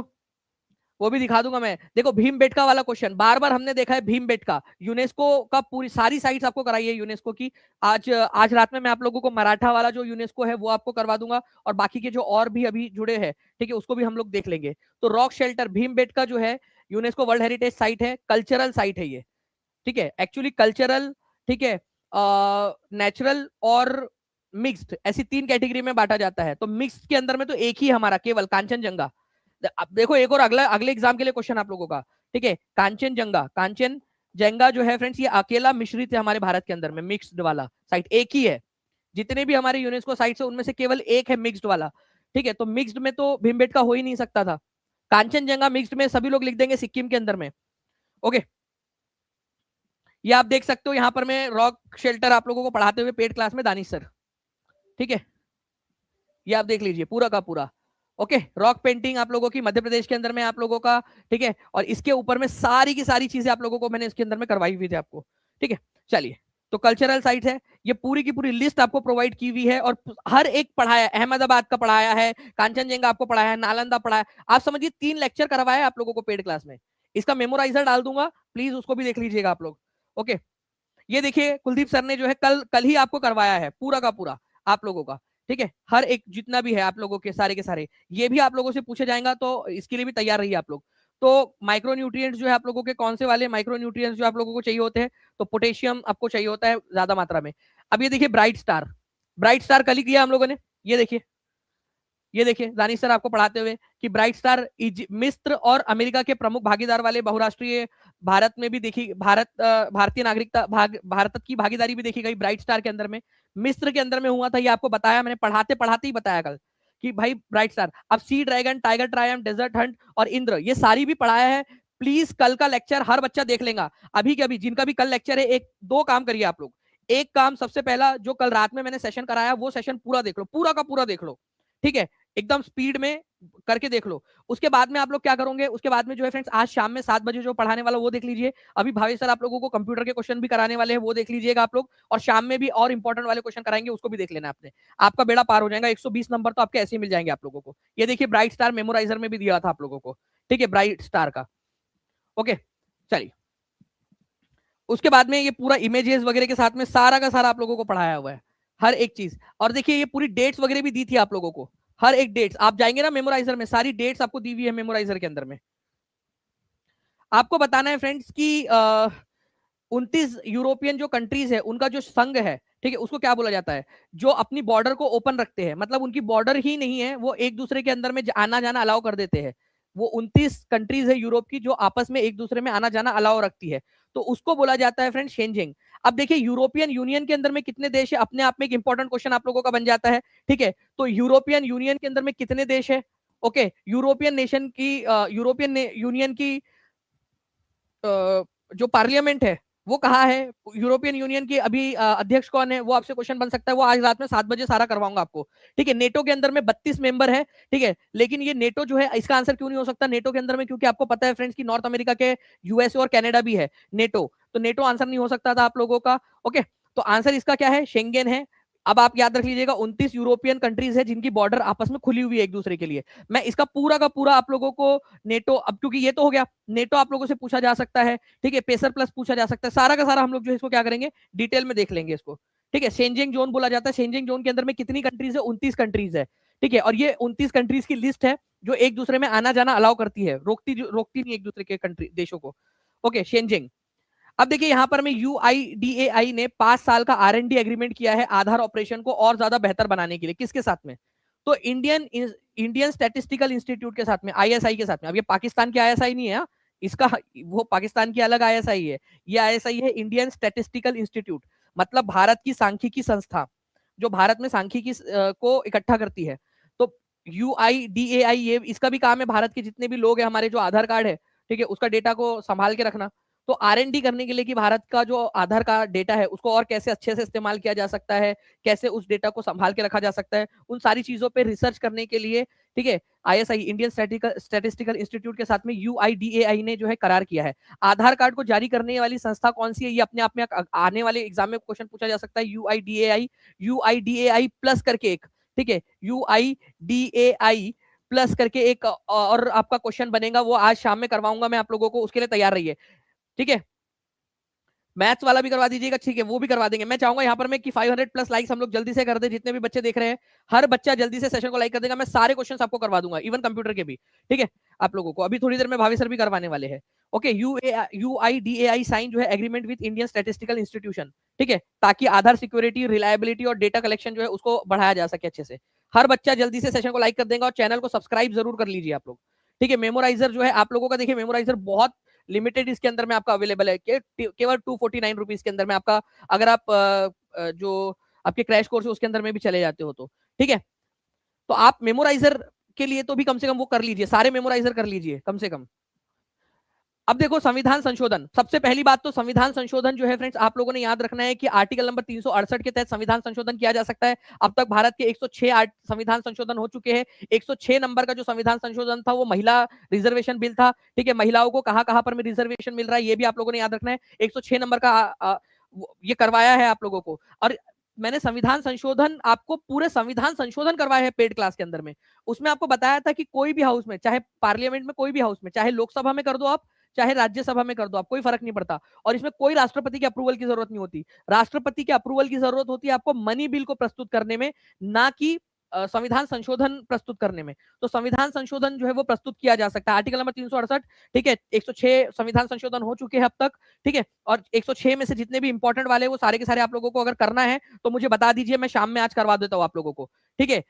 Speaker 1: वो भी दिखा दूंगा मैं। देखो भीम बेटका वाला क्वेश्चन बार बार हमने देखा है, भीम बेटका यूनेस्को का पूरी सारी साइट्स आपको कराई है यूनेस्को की। आज रात में मैं आप लोगों को मराठा वाला जो यूनेस्को है वो आपको करवा दूंगा, और बाकी के जो और भी अभी जुड़े हैं, ठीक है, उसको भी हम लोग देख लेंगे। तो रॉक शेल्टर भीम बेटका जो है यूनेस्को वर्ल्ड हेरिटेज साइट है, कल्चरल साइट है ये। ठीक है, एक्चुअली कल्चरल, ठीक है, नेचुरल और मिक्स्ड, ऐसी 3 कैटेगरी में बांटा जाता है। तो मिक्स्ड के अंदर में तो एक ही हमारा केवल कांचनजंगा। अब देखो एक और अगला अगले एग्जाम के लिए क्वेश्चन आप लोगों का। ठीक है, कांचनजंगा, कांचनजंगा जो है फ्रेंड्स, ये अकेला मिश्रित है हमारे भारत के अंदर में, मिक्स्ड वाला साइट एक ही है। जितने भी हमारे यूनेस्को साइट्स है उनमें से केवल एक है मिक्स्ड वाला। ठीक है, तो मिक्स्ड में तो भीमबेटका हो ही नहीं सकता था। कांचनजंगा मिक्स्ड में सभी लोग लिख देंगे सिक्किम के अंदर में। ओके, ये आप देख सकते हो यहाँ पर मैं रॉक शेल्टर आप लोगों को पढ़ाते हुए पेड क्लास में दानिश सर। ठीक है, ये आप देख लीजिए पूरा का पूरा। ओके, रॉक पेंटिंग आप लोगों की मध्य प्रदेश के अंदर में आप लोगों का। ठीक है, और इसके ऊपर में सारी की सारी चीजें आप लोगों को मैंने इसके अंदर में करवाई हुई थी आपको। ठीक है, चलिए, तो कल्चरल साइट है, ये पूरी की पूरी लिस्ट आपको प्रोवाइड की हुई है, और हर एक पढ़ाया, अहमदाबाद का पढ़ाया है, कांचनजंगा आपको पढ़ाया है, नालंदा पढ़ाया। आप समझिए 3 लेक्चर करवाया है आप लोगों को पेड क्लास में। इसका मेमोराइजर डाल दूंगा, प्लीज उसको भी देख लीजिएगा आप लोग। ओके, ये देखिए कुलदीप सर ने जो है कल कल ही आपको करवाया है पूरा का पूरा आप लोगों का। ठीक है, हर एक जितना भी है आप लोगों के सारे ये भी आप लोगों से पूछे जाएगा, तो इसके लिए भी तैयार रहिए आप लोग। तो माइक्रो न्यूट्रिएंट्स जो है आप लोगों के कौन से वाले माइक्रो न्यूट्रिएंट्स जो आप लोगों को चाहिए होते हैं, तो पोटेशियम आपको चाहिए होता है ज्यादा मात्रा में। अब ये देखिए ब्राइट स्टार, ब्राइट स्टार कल ही किया हम लोगों ने। ये देखिए, ये देखिए दानिश सर आपको पढ़ाते हुए कि ब्राइट स्टार मिस्र और अमेरिका के प्रमुख भागीदार वाले बहुराष्ट्रीय, भारत में भी देखी, भारतीय नागरिकता भारत की भागीदारी भी देखी गई ब्राइट स्टार के अंदर में। मिस्र के अंदर में हुआ था, ये आपको बताया मैंने, पढ़ाते पढ़ाते ही बताया कल कि भाई ब्राइट स्टार। अब sea dragon, tiger ट्रायम, desert Hunt और इंद्र, ये सारी भी पढ़ाया है। प्लीज कल का लेक्चर हर बच्चा देख लेगा, अभी के अभी जिनका भी कल लेक्चर है। एक दो काम करिए आप लोग। एक काम, सबसे पहला जो कल रात में मैंने सेशन कराया वो सेशन पूरा देख लो, पूरा का पूरा देख लो। ठीक है, एकदम स्पीड में करके देख लो। उसके बाद में आप लोग क्या करोगे, उसके बाद में जो है फ्रेंड्स आज शाम में 7 बजे जो पढ़ाने वाला वो देख लीजिए। अभी भावेश सर आप लोगों को कंप्यूटर के क्वेश्चन भी कराने वाले हैं, वो देख लीजिएगा आप लोग। और शाम में भी और इंपॉर्टेंट वाले क्वेश्चन कराएंगे, उसको भी देख लेना आपने। आपका बेड़ा पार हो जाएगा, 120 नंबर तो आपके ऐसे ही मिल जाएंगे आप लोगों को। ये देखिए ब्राइट स्टार मेमोराइजर में भी दिया था आप लोगों को। ठीक है, ब्राइट स्टार का। ओके, चलिए, उसके बाद में ये पूरा इमेजेस वगैरह के साथ में सारा का सारा आप लोगों को पढ़ाया हुआ है, हर एक चीज। और देखिए ये पूरी डेट्स वगैरह भी दी थी आप लोगों को, हर एक डेट्स आप जाएंगे ना मेमोराइजर में, सारी डेट्स आपको दी हुई है मेमोराइजर के अंदर में। आपको बताना है फ्रेंड्स की 29 यूरोपियन जो कंट्रीज है उनका जो संघ है, ठीक है, उसको क्या बोला जाता है, जो अपनी बॉर्डर को ओपन रखते हैं, मतलब उनकी बॉर्डर ही नहीं है, वो एक दूसरे के अंदर में आना जाना अलाउ कर देते हैं। वो 29 कंट्रीज है यूरोप की जो आपस में एक दूसरे में आना जाना अलाउ रखती है, तो उसको बोला जाता है फ्रेंड शेंजिंग। अब देखिए यूरोपियन यूनियन के अंदर में कितने देश है, अपने आप में एक इंपॉर्टेंट क्वेश्चन आप लोगों का बन जाता है। ठीक है, तो यूरोपियन यूनियन के अंदर में कितने देश है, ओके, यूरोपियन नेशन की यूरोपियन यूनियन की जो पार्लियामेंट है वो कहाँ है, यूरोपियन यूनियन की अभी अध्यक्ष कौन है, वो आपसे क्वेश्चन बन सकता है, वो आज रात में 7 बजे सारा करवाऊंगा आपको। ठीक है, नेटो के अंदर में 32 मेंबर है। ठीक है, लेकिन ये नेटो जो है, इसका आंसर क्यों नहीं हो सकता नेटो के अंदर में, क्योंकि आपको पता है फ्रेंड्स की नॉर्थ अमेरिका के यूएसए और कनाडा भी है नेटो, तो नेटो आंसर नहीं हो सकता था आप लोगों का। ओके, तो आंसर इसका क्या है, शेंगेन है। अब आप याद रख लीजिएगा 29 यूरोपियन कंट्रीज है जिनकी बॉर्डर आपस में खुली हुई है एक दूसरे के लिए। मैं इसका पूरा का पूरा आप लोगों को नेटो, अब क्योंकि ये तो हो गया, नेटो आप लोगों से पूछा जा सकता है। ठीक है, पेसर प्लस पूछा जा सकता है, सारा का सारा हम लोग जो है इसको क्या करेंगे, डिटेल में देख लेंगे इसको। ठीक है, शेंजिंग जोन बोला जाता है, शेंजिंग जोन के अंदर में कितनी कंट्रीज है, 29 कंट्रीज है। ठीक है, और ये 29 कंट्रीज की लिस्ट है जो एक दूसरे में आना जाना अलाउ करती है, रोकती नहीं एक दूसरे के कंट्री देशों को। ओके, शेंजिंग। अब देखिए यहाँ पर में UIDAI ने 5 साल का R&D एग्रीमेंट किया है आधार ऑपरेशन को और ज्यादा बेहतर बनाने के लिए, किसके साथ में, तो इंडियन स्टैटिस्टिकल इंस्टीट्यूट के साथ में, ISI के साथ में। अब ये पाकिस्तान की ISI नहीं है, इसका वो पाकिस्तान की अलग ISI है, ये ISI है इंडियन स्टैटिस्टिकल इंस्टीट्यूट, मतलब भारत की सांख्यिकी संस्था जो भारत में सांख्यिकी को इकट्ठा करती है। तो UIDAI ये इसका भी काम है भारत के जितने भी लोग हैं हमारे जो आधार कार्ड है, ठीक है, उसका डेटा को संभाल के रखना। तो R&D करने के लिए कि भारत का जो आधार का डेटा है उसको और कैसे अच्छे से इस्तेमाल किया जा सकता है, कैसे उस डेटा को संभाल के रखा जा सकता है, उन सारी चीजों पे रिसर्च करने के लिए, ठीक है, ISI इंडियन स्टैटिस्टिकल इंस्टीट्यूट के साथ में UIDAI ने जो है करार किया है। आधार कार्ड को जारी करने वाली संस्था कौन सी है, ये अपने आप में आने वाले एग्जाम में क्वेश्चन पूछा जा सकता है। UIDAI प्लस करके एक, ठीक है, UIDAI प्लस करके एक और आपका क्वेश्चन बनेगा, वो आज शाम में करवाऊंगा मैं आप लोगों को, उसके लिए तैयार रहिए। ठीक है, मैथ्स वाला भी करवा दीजिएगा, ठीक है, वो भी करवा देंगे। मैं चाहूंगा यहाँ पर मैं कि 500 प्लस लाइक्स हम लोग जल्दी से कर दे, जितने भी बच्चे देख रहे हैं हर बच्चा जल्दी से सेशन को लाइक कर देगा, मैं सारे क्वेश्चन आपको करवा दूंगा, इवन कंप्यूटर के भी। ठीक है, आप लोगों को अभी थोड़ी देर में भावी सर भी करवाने वाले हैं। ओके, UIDAI साइन जो है agreement with Indian statistical institution, ठीक है, ताकि आधार सिक्योरिटी, रिलायबिलिटी और डेटा कलेक्शन जो है उसको बढ़ाया जा सके अच्छे से। हर बच्चा जल्दी से सेशन को लाइक कर देगा और चैनल को सब्सक्राइब जरूर कर लीजिए आप लोग। ठीक है, मेमोराइजर जो है आप लोगों का, देखिए मेमोराइजर बहुत लिमिटेड इसके अंदर में आपका अवेलेबल है, केवल 249 रुपीज के अंदर में आपका, अगर आप जो आपके क्रैश कोर्स है उसके अंदर में भी चले जाते हो तो। ठीक है, तो आप मेमोराइजर के लिए तो भी कम से कम वो कर लीजिए, सारे मेमोराइजर कर लीजिए कम से कम। अब देखो संविधान संशोधन, सबसे पहली बात तो संविधान संशोधन जो है फ्रेंड्स आप लोगों ने याद रखना है कि आर्टिकल नंबर 368 के तहत संविधान संशोधन किया जा सकता है। अब तक भारत के 106 संविधान संशोधन हो चुके हैं। 106 नंबर का जो संविधान संशोधन था वो महिला रिजर्वेशन बिल था। ठीक है, महिलाओं को कहां कहां पर में रिजर्वेशन मिल रहा है ये भी आप लोगों ने याद रखना है। 106 नंबर का ये करवाया है आप लोगों को। और मैंने संविधान संशोधन आपको पूरे संविधान संशोधन करवाया है पेड क्लास के अंदर में। उसमें आपको बताया था कि कोई भी हाउस में, चाहे पार्लियामेंट में कोई भी हाउस में, चाहे लोकसभा में कर दो आप, चाहे राज्यसभा में कर दो आप, कोई फर्क नहीं पड़ता। और इसमें कोई राष्ट्रपति के अप्रूवल की जरूरत नहीं होती। राष्ट्रपति के अप्रूवल की जरूरत होती है आपको मनी बिल को प्रस्तुत करने में, ना कि संविधान संशोधन प्रस्तुत करने में। तो संविधान संशोधन जो है वो प्रस्तुत किया जा सकता है, आर्टिकल नंबर 368। ठीक है, 106 संविधान संशोधन हो चुके हैं अब तक। ठीक है, और 106 में से जितने भी इंपॉर्टेंट वाले वो सारे के सारे आप लोगों को अगर करना है तो मुझे बता दीजिए, मैं शाम में आज करवा देता हूँ आप लोगों को। ठीक है,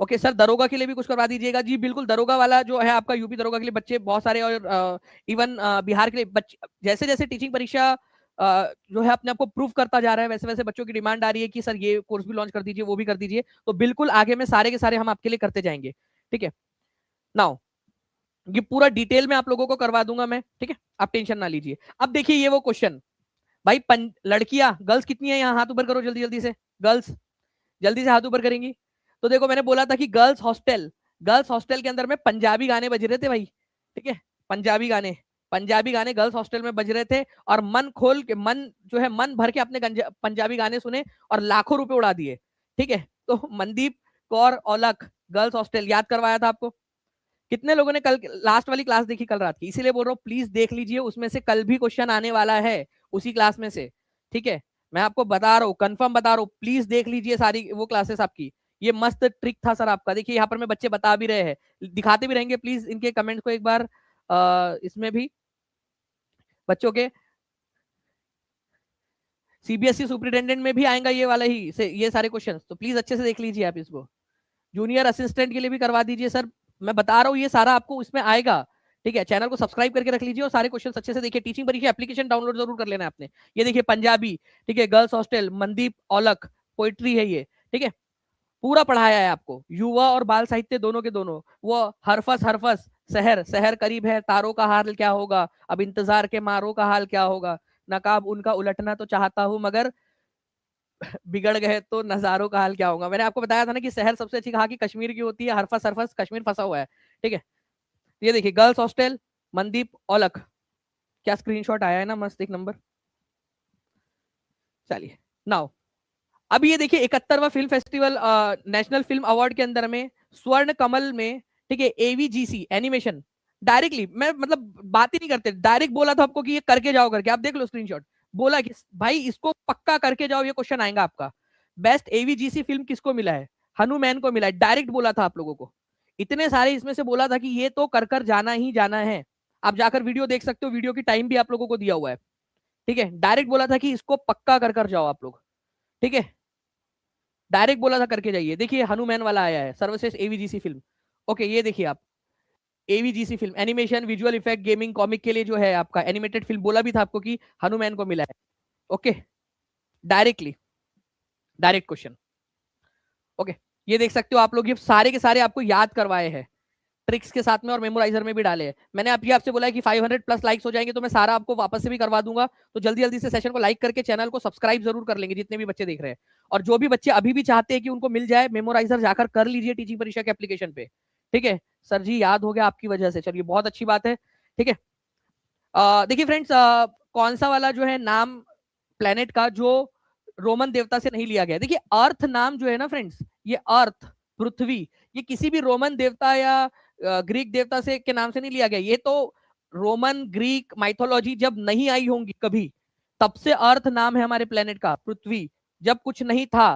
Speaker 1: ओके सर, दरोगा के लिए भी कुछ करवा दीजिएगा। जी बिल्कुल, दरोगा वाला जो है आपका यूपी दरोगा के लिए बच्चे बहुत सारे, और इवन बिहार के लिए बच्चे, जैसे जैसे टीचिंग परीक्षा जो है अपने आप को प्रूव करता जा रहा है, वैसे वैसे बच्चों की डिमांड आ रही है कि सर ये कोर्स भी लॉन्च कर दीजिए, वो भी कर दीजिए। तो बिल्कुल आगे में सारे के सारे हम आपके लिए करते जाएंगे। ठीक है, नाउ ये पूरा डिटेल में आप लोगों को करवा दूंगा मैं। ठीक है, आप टेंशन ना लीजिए। अब देखिए ये वो क्वेश्चन, भाई लड़कियां, गर्ल्स कितनी है यहाँ, हाथ ऊपर करो जल्दी जल्दी से, गर्ल्स जल्दी से हाथ ऊपर करेंगी। तो देखो मैंने बोला था कि गर्ल्स हॉस्टल के अंदर में पंजाबी गाने बज रहे थे भाई। ठीक है, पंजाबी गाने गर्ल्स हॉस्टल में बज रहे थे, और मन खोल के, मन जो है मन भर के अपने पंजाबी गाने सुने और लाखों रुपए उड़ा दिए। ठीक है, तो मनदीप कौर औलख गर्ल्स हॉस्टल याद करवाया था आपको। कितने लोगों ने कल लास्ट वाली क्लास देखी कल रात की, इसीलिए बोल रहा हूँ प्लीज देख लीजिए, उसमें से कल भी क्वेश्चन आने वाला है उसी क्लास में से। ठीक है, मैं आपको बता रहा हूँ, कंफर्म बता रहा हूँ, प्लीज देख लीजिए सारी वो क्लासेस आपकी। ये मस्त ट्रिक था सर आपका। देखिए यहाँ पर मैं बच्चे बता भी रहे हैं, दिखाते भी रहेंगे, प्लीज इनके कमेंट को एक बार इसमें भी बच्चों के सीबीएसई सुपरिटेंडेंट में भी आएगा ये वाला ही ये सारे क्वेश्चन, तो प्लीज अच्छे से देख लीजिए आप इसको। जूनियर असिस्टेंट के लिए भी करवा दीजिए सर, मैं बता रहा हूँ ये सारा आपको इसमें आएगा। ठीक है, चैनल को सब्सक्राइब करके रख लीजिए और सारे क्वेश्चन अच्छे से देखिए। टीचिंग परीक्षा एप्लीकेशन डाउनलोड जरूर कर लेना आपने। ये देखिए पंजाबी, ठीक है, girls hostel, Mandeep Aulakh, poetry है ये। ठीक है, पूरा पढ़ाया है आपको, युवा और बाल साहित्य दोनों के दोनों। वो हरफस हरफस, शहर शहर करीब है, तारों का हाल क्या होगा, अब इंतजार के मारों का हाल क्या होगा, नकाब उनका उलटना तो चाहता हूं मगर बिगड़ गए तो नजारों का हाल क्या होगा। मैंने आपको बताया था ना कि शहर सबसे अच्छी कहा कि कश्मीर की होती है, हरफस हरफस कश्मीर फंसा हुआ है। ठीक है, ये देखिए गर्ल्स हॉस्टल, मनदीप औलख, क्या स्क्रीनशॉट आया है ना, मस्त एक नंबर। चलिए नाउ, अब ये देखिए 71वां film festival national film award के अंदर में स्वर्ण कमल में, ठीक है, एवीजीसी एनिमेशन, डायरेक्टली मैं मतलब बात ही नहीं करते, डायरेक्ट बोला था आपको कि ये करके जाओ करके, आप देख लो स्क्रीनशॉट, बोला कि भाई इसको पक्का करके जाओ, ये क्वेश्चन आएगा आपका। बेस्ट एवीजीसी फिल्म किसको मिला है? हनुमान को मिला है, डायरेक्ट बोला था आप लोगों को। इतने सारे इसमें से बोला था कि ये तो कर कर जाना ही जाना है। आप जाकर वीडियो देख सकते हो, वीडियो की टाइम भी आप लोगों को दिया हुआ है। ठीक है, डायरेक्ट बोला था कि इसको पक्का कर कर जाओ आप लोग। ठीक है, डायरेक्ट बोला था करके जाइए। देखिए हनुमान वाला आया है, सर्वश्रेष्ठ एवीजीसी फिल्म। ओके, ये देखिए आप, AVGC film animation visual effect gaming comic के लिए जो है आपका एनिमेटेड फिल्म, बोला भी था आपको कि हनुमान को मिला है। Okay, directly, direct question. Okay, ये देख सकते हो आप लोग, ये सारे के सारे आपको याद करवाए हैं ट्रिक्स के साथ में, और मेमोराइजर में भी डाले हैं। मैंने अभी आपसे बोला है कि 500 प्लस लाइक्स हो जाएंगे तो मैं सारा आपको वापस से भी करवा दूंगा। तो जल्दी जल्दी से सेशन को लाइक करके चैनल को सब्सक्राइब जरूर कर लेंगे जितने भी बच्चे देख रहे हैं। और जो भी बच्चे अभी भी चाहते हैं कि उनको मिल जाए मेमोराइजर, जाकर कर लीजिए टीचिंग परीक्षा के एप्लीकेशन पे। ठीक है सर जी, याद हो गया आपकी वजह से, चलिए बहुत अच्छी बात है। ठीक है, देखिए फ्रेंड्स, कौन सा वाला जो है नाम प्लेनेट का जो रोमन देवता से नहीं लिया गया, देखिए अर्थ नाम जो है ना फ्रेंड्स, ये अर्थ, पृथ्वी, ये किसी भी रोमन देवता या ग्रीक देवता से के नाम से नहीं लिया गया। ये तो रोमन ग्रीक माइथोलॉजी जब नहीं आई होंगी कभी, तब से अर्थ नाम है हमारे प्लेनेट का, पृथ्वी। जब कुछ नहीं था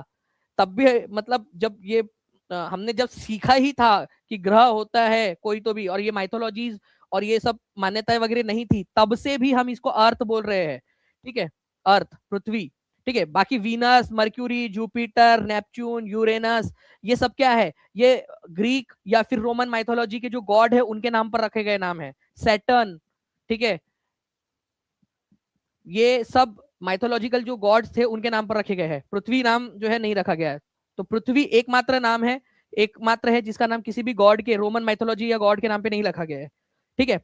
Speaker 1: तब भी, मतलब जब ये हमने जब सीखा ही था कि ग्रह होता है कोई तो भी, और ये माइथोलॉजीज और ये सब मान्यताएं वगैरह नहीं थी, तब से भी हम इसको अर्थ बोल रहे हैं। ठीक है, अर्थ, पृथ्वी। ठीक है, बाकी Venus, mercury, Jupiter, Neptune, Uranus, ये सब क्या है, ये ग्रीक या फिर रोमन माइथोलॉजी के जो गॉड है उनके नाम पर रखे गए नाम है। सैटर्न, ठीक है, ये सब माइथोलॉजिकल जो गॉड्स थे उनके नाम पर रखे गए हैं, पृथ्वी नाम जो है नहीं रखा गया है। तो पृथ्वी एकमात्र नाम है, एकमात्र है जिसका नाम किसी भी गॉड के, रोमन माइथोलॉजी या गॉड के नाम पे नहीं रखा गया है। ठीक है,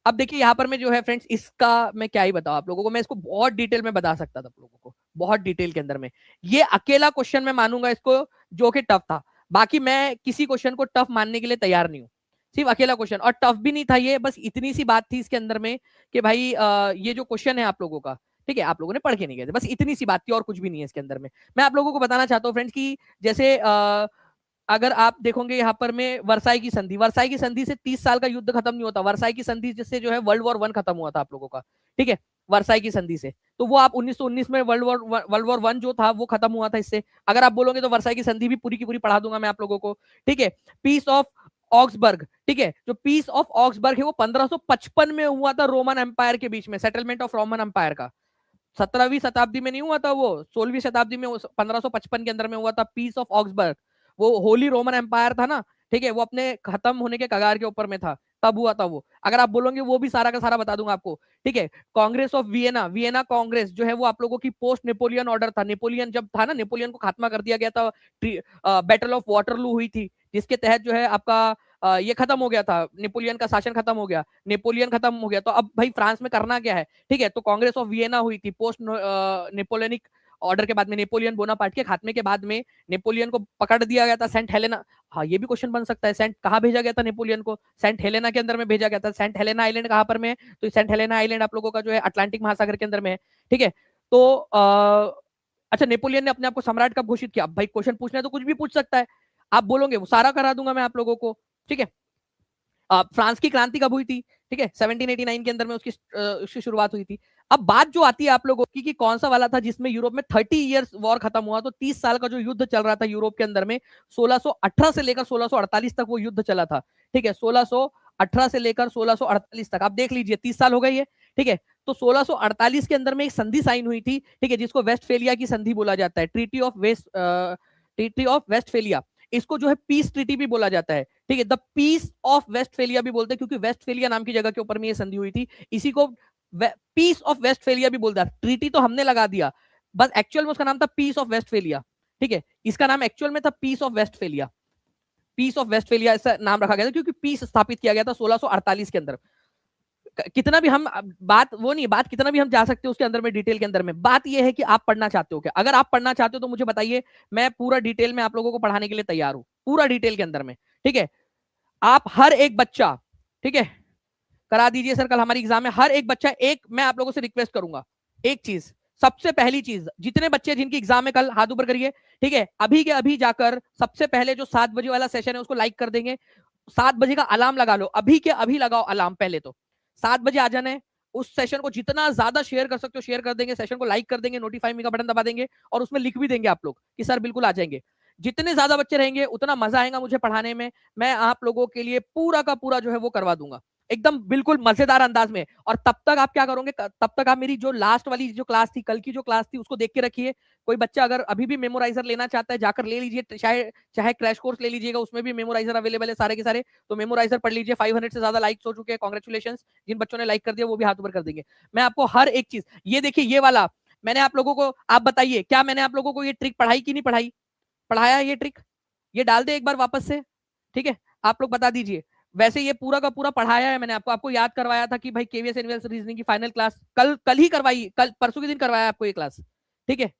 Speaker 1: अब देखिए यहाँ पर मैं जो है फ्रेंड्स, इसका मैं क्या ही बताऊं आप लोगों को, मैं इसको बहुत डिटेल में बता सकता था आप लोगों को, बहुत डिटेल के अंदर में। ये अकेला क्वेश्चन मैं मानूंगा इसको जो कि टफ था, बाकी मैं किसी क्वेश्चन को टफ मानने के लिए तैयार नहीं हूँ। सिर्फ अकेला क्वेश्चन, और टफ भी नहीं था ये, बस इतनी सी बात थी इसके अंदर में कि भाई ये जो क्वेश्चन है आप लोगों का, ठीक है, आप लोगों ने पढ़ के नहीं गए थे, बस इतनी सी बात थी और कुछ भी नहीं है इसके अंदर में। मैं आप लोगों को बताना चाहता हूँ फ्रेंड्स कि जैसे अगर आप देखोगे यहाँ पर में वर्साई की संधि, वर्साई की संधि से 30 साल का युद्ध खत्म नहीं होता, वर्साई की संधि जिससे जो है वर्ल्ड वॉर 1 खत्म हुआ था आप लोगों का। ठीक है, वर्साई की संधि से, तो वो आप 1919 में वर्ल्ड वॉर 1 जो था वो खत्म हुआ था इससे। अगर आप बोलोगे तो वर्साई की संधि भी पूरी की पूरी पढ़ा दूंगा मैं आप लोगों को। ठीक है, पीस ऑफ ऑक्सबर्ग, ठीक है, जो पीस ऑफ ऑक्सबर्ग है वो 1555 में हुआ था रोमन एम्पायर के बीच में, सेटलमेंट ऑफ रोमन एम्पायर का। 17वीं शताब्दी में नहीं हुआ था वो, 16वीं शताब्दी में 1555 के अंदर में हुआ था पीस ऑफ ऑक्सबर्ग। वो होली रोमन एम्पायर था ना, ठीक है, वो अपने खत्म होने के कगार के ऊपर में था, तब हुआ था वो। अगर आप बोलोगे वो भी सारा का सारा बता दूंगा आपको। ठीक है, Congress of Vienna, Vienna Congress जो है वो आप लोगों की पोस्ट नेपोलियन ऑर्डर था, नेपोलियन जब था ना, नेपोलियन को खात्मा कर दिया गया था, बैटल ऑफ वाटरलू हुई थी, जिसके तहत जो है आपका ये खत्म हो गया था, नेपोलियन का शासन खत्म हो गया, नेपोलियन खत्म हो गया, तो अब भाई फ्रांस में करना क्या है। ठीक है, तो कांग्रेस ऑफ वियना हुई थी पोस्ट नेपोलियनिक ऑर्डर के बाद में, नेपोलियन बोनापार्ट के खात्मे के बाद में नेपोलियन को पकड़ दिया गया था सेंट हेलेना। हाँ, ये भी क्वेश्चन बन सकता है, सेंट कहाँ भेजा गया था नेपोलियन को? सेंट हेलेना के अंदर में भेजा गया था। सेंट हेलेना आइलैंड कहाँ पर में है? तो सेंट हेलेना आइलैंड आप लोगों का जो है अटलांटिक महासागर के अंदर में है। ठीक है, तो अच्छा, नेपोलियन ने अपने आप को सम्राट कब घोषित किया? भाई क्वेश्चन पूछना है तो कुछ भी पूछ सकता है, आप बोलोगे वो सारा करा दूंगा मैं आप लोगों को। ठीक है, फ्रांस की क्रांति कब हुई थी? ठीक है, 1789 के अंदर में उसकी शुरुआत हुई थी। अब बात जो आती है आप लोगों की कि कौन सा वाला था जिसमें यूरोप में 30 इयर्स वॉर खत्म हुआ, तो 30 साल का जो युद्ध चल रहा था यूरोप के अंदर में, 1618 से लेकर 1648 तक वो युद्ध चला था। ठीक है, 1618 से लेकर 1648 तक आप देख लीजिए, 30 साल हो गई है। ठीक है, तो 1648 के अंदर में एक संधि साइन हुई थी, ठीक है, जिसको वेस्टफेलिया की संधि बोला जाता है, ट्रीटी ऑफ वेस्टफेलिया। इसको जो है पीस ट्रीटी भी बोला जाता है। ठीक है, द पीस ऑफ वेस्टफेलिया भी बोलते हैं, क्योंकि वेस्टफेलिया नाम की जगह के ऊपर में ये संधि हुई थी, इसी को पीस ऑफ वेस्टफेलिया भी बोलता है। ट्रीटी तो हमने लगा दिया, बस एक्चुअल में उसका नाम था पीस ऑफ वेस्टफेलिया। ठीक है, इसका नाम एक्चुअल में था peace of Westphalia. Peace of Westphalia ऐसा नाम रखा गया था क्योंकि पीस स्थापित किया गया था 1648 के अंदर। कितना भी हम बात वो नहीं, बात कितना भी हम जा सकते हैं उसके अंदर में, डिटेल के अंदर में। बात ये है कि आप पढ़ना चाहते हो क्या। अगर आप पढ़ना चाहते हो तो मुझे बताइए, मैं पूरा डिटेल में आप लोगों को पढ़ाने के लिए तैयार हूं, पूरा डिटेल के अंदर में। ठीक है, आप हर एक बच्चा, ठीक है, करा दीजिए सर कल हमारी एग्जाम में हर एक बच्चा, एक मैं आप लोगों से रिक्वेस्ट करूंगा, एक चीज, सबसे पहली चीज, जितने बच्चे जिनकी एग्जाम है कल, हाथ ऊपर करिए। ठीक है, अभी के अभी जाकर सबसे पहले जो 7 बजे वाला सेशन है उसको लाइक कर देंगे। 7 बजे का अलार्म लगा लो, अभी के अभी लगाओ अलार्म। पहले तो 7 बजे आ जाना है। उस सेशन को जितना ज्यादा शेयर कर सकते हो शेयर कर देंगे, सेशन को लाइक कर देंगे, नोटिफाई मी का बटन दबा देंगे, और उसमें लिख भी देंगे आप लोग कि सर बिल्कुल आ जाएंगे। जितने ज्यादा बच्चे रहेंगे उतना मजा आएगा मुझे पढ़ाने में। मैं आप लोगों के लिए पूरा का पूरा जो है वो करवा दूंगा, एकदम बिल्कुल मजेदार अंदाज में। और तब तक आप क्या करोगे, तब तक आप मेरी जो लास्ट वाली जो क्लास थी, कल की जो क्लास थी, उसको देख के रखिए। कोई बच्चा अगर अभी भी मेमोराइजर लेना चाहता है जाकर ले लीजिए, चाहे चाहे क्रैश कोर्स ले लीजिएगा, उसमें भी मेमोराइजर अवेलेबल है सारे के सारे। तो मेमोराइजर पढ़ लीजिए। 500 से ज्यादा लाइक्स हो चुके हैं, कांग्रेचुलेशन। जिन बच्चों ने लाइक कर दिया वो भी हाथ ऊपर कर देंगे। मैं आपको हर एक चीज, ये देखिए ये वाला मैंने आप लोगों को, आप बताइए क्या मैंने आप लोगों को ये ट्रिक पढ़ाई कि नहीं पढ़ाई, पढ़ाया ये ट्रिक, ये डाल दे एक बार वापस से। ठीक है, आप लोग बता दीजिए। वैसे ये पूरा का पूरा पढ़ाया है मैंने आपको, आपको याद करवाया था कि भाई केवीएस एनवीएस रीजनिंग की फाइनल क्लास कल कल ही करवाई, कल परसों के दिन करवाया आपको ये क्लास। ठीक है,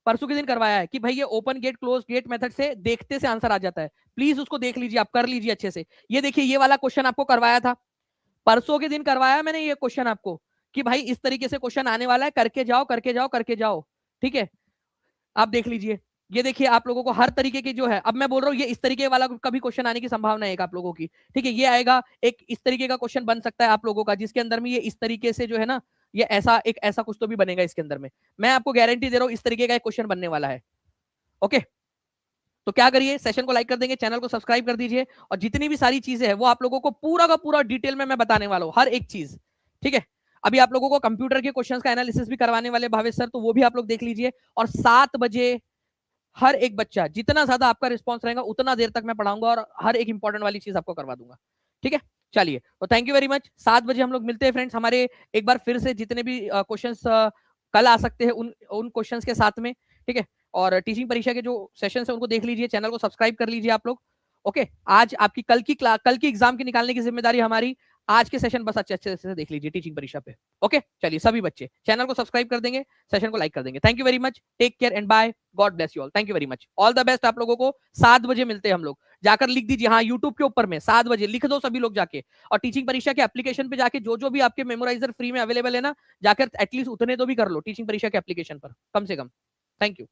Speaker 1: परसों के दिन करवाया है कि भाई ये open gate close gate method से देखते से आंसर आ जाता है। प्लीज उसको देख लीजिए, आप कर लीजिए अच्छे से। ये देखिए ये वाला क्वेश्चन आपको करवाया था, परसों के दिन करवाया मैंने ये क्वेश्चन आपको कि भाई इस तरीके से क्वेश्चन आने वाला है, करके जाओ करके जाओ करके जाओ। ठीक है, आप देख लीजिए। ये देखिए आप लोगों को हर तरीके की जो है, अब मैं बोल रहा हूँ ये इस तरीके वाला कभी क्वेश्चन आने की संभावना है आप लोगों की। ठीक है, ये आएगा एक इस तरीके का क्वेश्चन बन सकता है आप लोगों का, जिसके अंदर में ये इस तरीके से जो है ना, ये ऐसा एक ऐसा कुछ तो भी बनेगा इसके अंदर में। मैं आपको गारंटी दे रहा हूँ इस तरीके का एक क्वेश्चन बनने वाला है। ओके, तो क्या करिए, सेशन को लाइक कर देंगे, चैनल को सब्सक्राइब कर दीजिए, और जितनी भी सारी चीजें है वो आप लोगों को पूरा का पूरा डिटेल में मैं बताने वाला हूँ, हर एक चीज। ठीक है, अभी आप लोगों को कंप्यूटर के क्वेश्चंस का एनालिसिस भी करवाने वाले भावेश सर, तो वो भी आप लोग देख लीजिए। और 7 बजे हर एक बच्चा, जितना ज्यादा आपका रिस्पांस रहेगा उतना देर तक मैं पढ़ाऊंगा और हर एक इंपॉर्टेंट वाली चीज आपको करवा दूंगा। ठीक है, चलिए तो थैंक यू वेरी मच। 7 बजे हम लोग मिलते हैं फ्रेंड्स, हमारे एक बार फिर से जितने भी क्वेश्चंस कल आ सकते हैं उन क्वेश्चंस के साथ में। ठीक है, और टीचिंग परीक्षा के जो सेशंस है उनको देख लीजिए, चैनल को सब्सक्राइब कर लीजिए आप लोग। ओके, आज आपकी कल की एग्जाम की निकालने की जिम्मेदारी हमारी। आज के सेशन बस अच्छे अच्छे से देख लीजिए टीचिंग परीक्षा पे। ओके, चलिए सभी बच्चे चैनल को सब्सक्राइब कर देंगे, सेशन को लाइक कर देंगे। Thank you very much, take care and bye, God bless you all. Thank you very much, all the best. आप लोगों को 7 बजे मिलते हैं हम लोग, जाकर लिख दीजिए हाँ यूट्यूब के ऊपर में 7 बजे लिख दो सभी लोग जाके। और टीचिंग परीक्षा के एप्लीकेशन पे जाके जो जो भी आपके मेमोराइजर फ्री में अवेलेबल है ना, जाकर एटलीस्ट उतने तो भी कर लो टीचिंग परीक्षा के एप्लीकेशन पर कम से कम। Thank you.